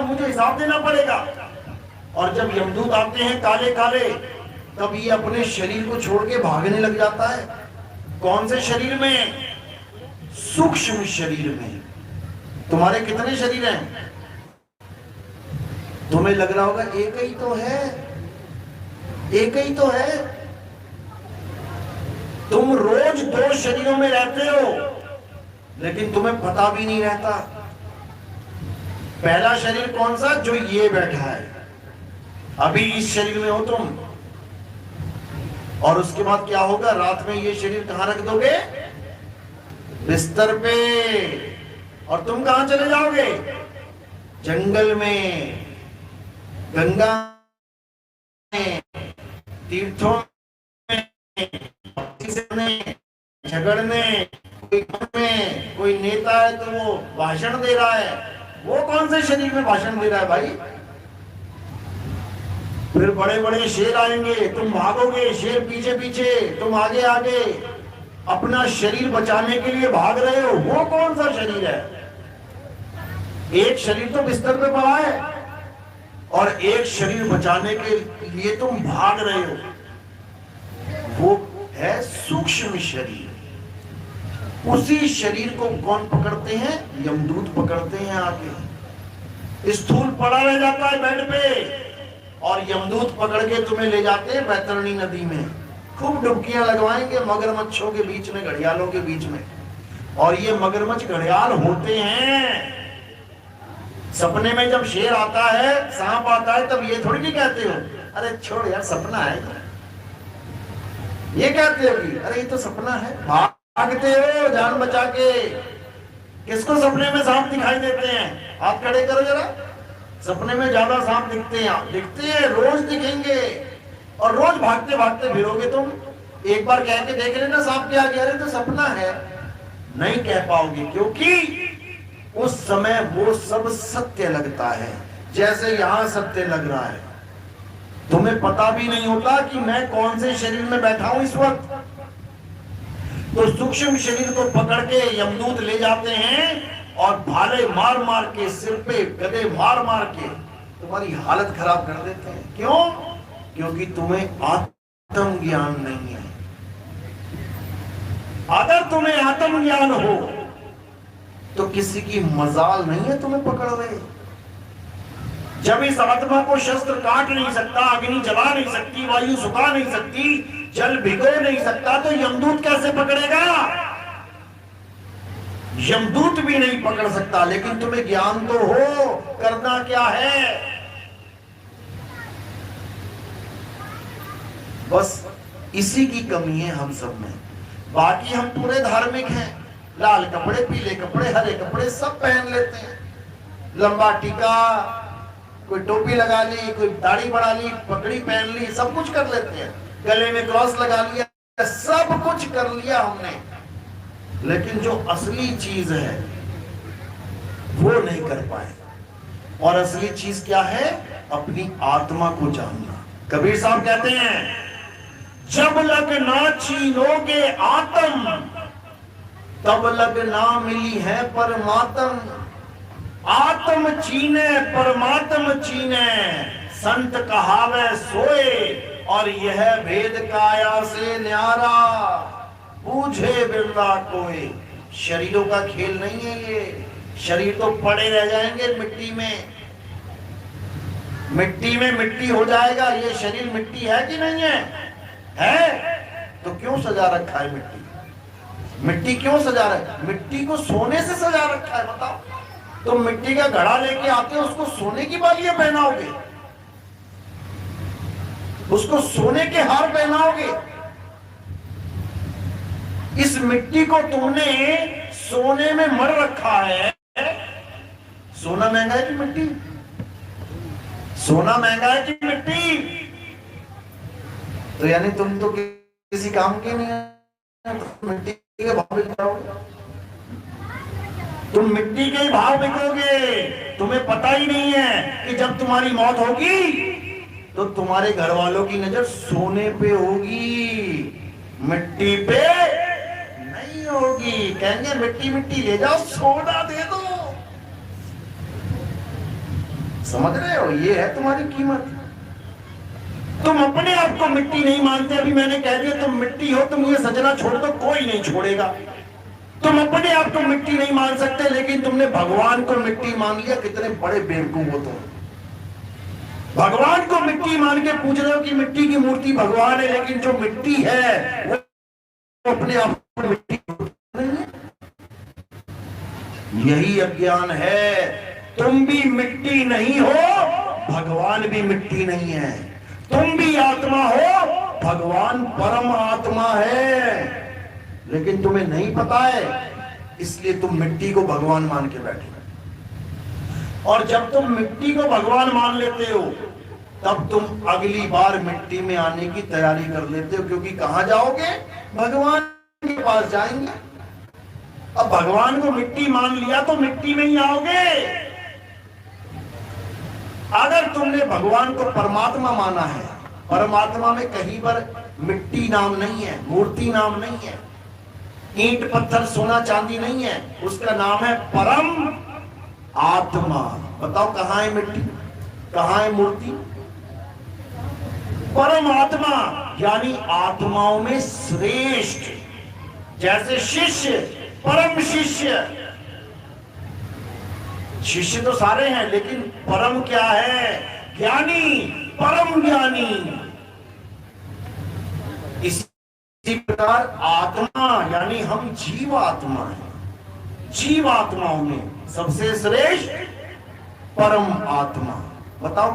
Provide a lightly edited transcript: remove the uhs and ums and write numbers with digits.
मुझे हिसाब देना पड़ेगा। और जब यमदूत आते हैं काले काले, तब ये अपने शरीर को छोड़ के भागने लग जाता है। कौन से शरीर में? सूक्ष्म शरीर में। तुम्हारे कितने शरीर हैं? तुम्हें लग रहा होगा एक ही तो है, एक ही तो है। तुम रोज 2 शरीरों में रहते हो, लेकिन तुम्हें पता भी नहीं रहता। पहला शरीर कौन सा? जो ये बैठा है, अभी इस शरीर में हो तुम। और उसके बाद क्या होगा? रात में ये शरीर कहां रख दोगे? बिस्तर पे। और तुम कहां चले जाओगे? जंगल में, गंगा में, तीर्थों में, झगड़ने। कोई घर में कोई नेता है तो वो भाषण दे रहा है, वो कौन से शरीर में भाषण दे रहा है भाई? फिर बड़े बड़े शेर आएंगे, तुम भागोगे, शेर पीछे पीछे, तुम आगे आगे, अपना शरीर बचाने के लिए भाग रहे हो। वो कौन सा शरीर है? एक शरीर तो बिस्तर पे पड़ा है और एक शरीर बचाने के लिए तुम भाग रहे हो। वो है सूक्ष्म शरीर। उसी शरीर को कौन पकड़ते हैं? यमदूत पकड़ते हैं आके। स्थूल पड़ा रह जाता है बेड पे और यमदूत पकड़ के तुम्हें ले जाते हैं बैतरणी नदी में। खूब डुबकियां लगवाएंगे मगरमच्छों के बीच में, घड़ियालों के बीच में। और ये मगरमच्छ घड़ियाल होते हैं। सपने में जब शेर आता है, सांप आता है, तब ये थोड़ी नहीं कहते हो अरे छोड़ यार सपना है। ये कहते हो कि अरे ये तो सपना है। भागते हो जान बचा के। किसको सपने में सांप दिखाई देते हैं? हाथ खड़े करो जरा। सपने में ज्यादा सांप दिखते हैं, रोज दिखेंगे और रोज भागते भागते फिरोगे तुम। एक बार कह के देख लेना सांप के आगे, अरे तो सपना है। नहीं कह पाओगे, क्योंकि उस समय वो सब सत्य लगता है, जैसे यहां सत्य लग रहा है। तुम्हें पता भी नहीं होता कि मैं कौन से शरीर में बैठा हूं इस वक्त। तो सूक्ष्म शरीर को पकड़ के यमदूत ले जाते हैं और भाले मार मार के, सिर पे गदे मार मार के तुम्हारी हालत खराब कर देते हैं। क्यों? क्योंकि तुम्हें आत्म ज्ञान नहीं है। अगर तुम्हें आत्म ज्ञान हो तो किसी की मजाल नहीं है तुम्हें पकड़ रहे। जब इस आत्मा को शस्त्र काट नहीं सकता, अग्नि जला नहीं सकती, वायु सुखा नहीं सकती, जल भिगो नहीं सकता, तो यमदूत कैसे पकड़ेगा? यमदूत भी नहीं पकड़ सकता। लेकिन तुम्हें ज्ञान तो हो, करना क्या है? बस इसी की कमी है हम सब में। बाकी हम पूरे धार्मिक हैं, लाल कपड़े, पीले कपड़े, हरे कपड़े सब पहन लेते हैं, लंबा टीका, कोई टोपी लगा ली, कोई दाढ़ी बढ़ा ली, पगड़ी पहन ली, सब कुछ कर लेते हैं, गले में क्रॉस लगा लिया, सब कुछ कर लिया हमने। लेकिन जो असली चीज है वो नहीं कर पाए। और असली चीज क्या है? अपनी आत्मा को जानना। कबीर साहब कहते हैं, जब लग ना छीनोगे आत्म, तब लग ना मिली है परमात्म। आत्म चीने परमात्म चीने, संत कहावे सोए, और यह भेद काया से न्यारा, बूझे बिरला कोई। शरीरों का खेल नहीं है ये। शरीर तो पड़े रह जाएंगे मिट्टी में, मिट्टी में मिट्टी हो जाएगा। ये शरीर मिट्टी है कि नहीं है? है। तो क्यों सजा रखा है मिट्टी? मिट्टी क्यों सजा रखा है? मिट्टी को सोने से सजा रखा है। बताओ, तो मिट्टी का घड़ा लेके आते हो, उसको सोने की बालियां पहनाओगे, उसको सोने के हार पहनाओगे। इस मिट्टी को तुमने सोने में मर रखा है। सोना महंगा है कि मिट्टी? सोना महंगा है कि मिट्टी? तो यानी तुम तो किसी काम के नहीं है, तो मिट्टी के भाव बिक जाओगे। तुम मिट्टी के भाव बिकोगे। तुम्हें पता ही नहीं है कि जब तुम्हारी मौत होगी तो तुम्हारे घर वालों की नजर सोने पे होगी, मिट्टी पे नहीं होगी। कहेंगे मिट्टी मिट्टी ले जाओ, सोना दे दो। समझ रहे हो? ये है तुम्हारी कीमत। तुम अपने आप को मिट्टी नहीं मानते। अभी मैंने कह दिया तुम मिट्टी हो, तुम ये सजना छोड़ दो, कोई नहीं छोड़ेगा। तुम अपने आप को मिट्टी नहीं मान सकते, लेकिन तुमने भगवान को मिट्टी मान लिया। कितने बड़े बेवकूफ हो तुम। भगवान को मिट्टी मान के पूछ रहे हो कि मिट्टी की मूर्ति भगवान है, लेकिन जो मिट्टी है वो अपने आप में मिट्टी नहीं है। यही अज्ञान है। तुम भी मिट्टी नहीं हो, भगवान भी मिट्टी नहीं है। तुम भी आत्मा हो, भगवान परम आत्मा है, लेकिन तुम्हें नहीं पता है, इसलिए तुम मिट्टी को भगवान मान के बैठे। और जब तुम मिट्टी को भगवान मान लेते हो, तब तुम अगली बार मिट्टी में आने की तैयारी कर लेते हो, क्योंकि कहां जाओगे? भगवान के पास जाएंगे। अब भगवान को मिट्टी मान लिया तो मिट्टी में ही आओगे। अगर तुमने भगवान को परमात्मा माना है, परमात्मा में कहीं पर मिट्टी नाम नहीं है, मूर्ति नाम नहीं है, ईंट पत्थर सोना चांदी नहीं है, उसका नाम है परम आत्मा। बताओ कहां है मिट्टी, कहां है मूर्ति? परम आत्मा, यानी आत्माओं में श्रेष्ठ। जैसे शिष्य, परम शिष्य। शिष्य तो सारे हैं, लेकिन परम क्या है? ज्ञानी, परम ज्ञानी। इसी प्रकार आत्मा, यानी हम जीवात्मा हैं। जीवात्माओं में सबसे श्रेष्ठ परम आत्मा। बताओ